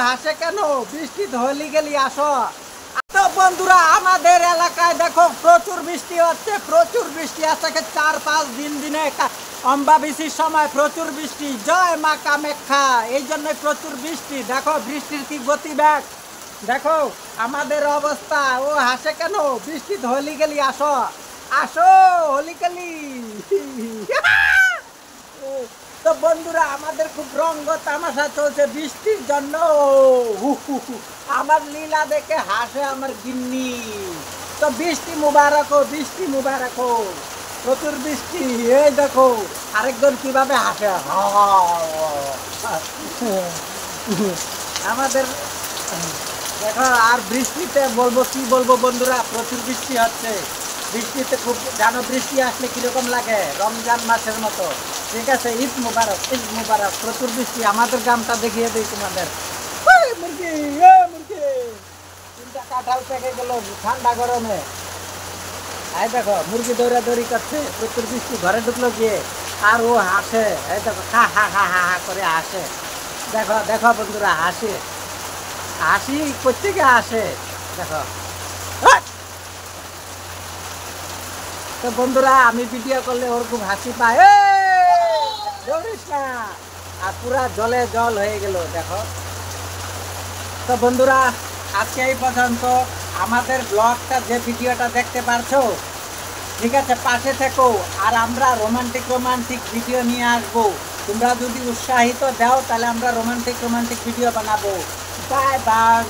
হাসে কেন? বৃষ্টি হলি গেলি আসো। তো বন্ধুরা আমাদের এলাকায় দেখো প্রচুর বৃষ্টি হচ্ছে, প্রচুর বৃষ্টি আজকে 4-5 দিনে অম্বাবিসির সময় প্রচুর বৃষ্টি। জয় মা কামাখ্যা, এই জন্য প্রচুর বৃষ্টি। দেখো বৃষ্টির কি গতিবেগ, দেখো আমাদের অবস্থা। ও হাসে কেন? বৃষ্টি হলি গেলি আসো, আসো হলি গেলি। তো বন্ধুরা আমাদের খুব রঙ্গ তামাশা চলছে বৃষ্টির জন্য। আমার লীলা দেখে হাসে আমার গিন্নি। তো বৃষ্টি মুবারক হোক, বৃষ্টি মুবারক হোক, প্রচুর বৃষ্টি। এই দেখো আরেকজন কিভাবে হাসে। আমাদের দেখো আর বৃষ্টিতে বলবো কি বলবো বন্ধুরা, প্রচুর বৃষ্টি হচ্ছে। বৃষ্টিতে খুব জানো বৃষ্টি আসলে কিরকম লাগে, রমজান মাসের মতো। ঠিক আছে, ঈদ মুবারক, ঈদ মুবারক। প্রচুর বৃষ্টি। আমাদের গ্রামটা দেখিয়ে দিই তোমাদের। মুরগি মুরগি 3টা কাঁঠাল পেকে গেল ঠান্ডা গরমে। এই দেখো মুরগি দৌড়াদৌড়ি করছে, প্রচুর বৃষ্টি। ঘরে ঢুকলো গিয়ে আর ও হাসে। এই দেখো হা হা হা হা হা করে হাসে। দেখো দেখো বন্ধুরা হাসি, হাসি কোত্থেকে আসে দেখো। তো বন্ধুরা আমি ভিডিও করলে ওর খুব হাসি পায়। দৌড়িস না, আর পুরা জলে জল হয়ে গেল দেখো। তো বন্ধুরা আজকে এই পর্যন্ত। আমাদের ব্লগটা যে ভিডিওটা দেখতে পারছো, ঠিক আছে, পাশে থেকো। আর আমরা রোমান্টিক ভিডিও নিয়ে আসবো। তোমরা যদি উৎসাহিত দাও তাহলে আমরা রোমান্টিক ভিডিও বানাবো। Bye bye.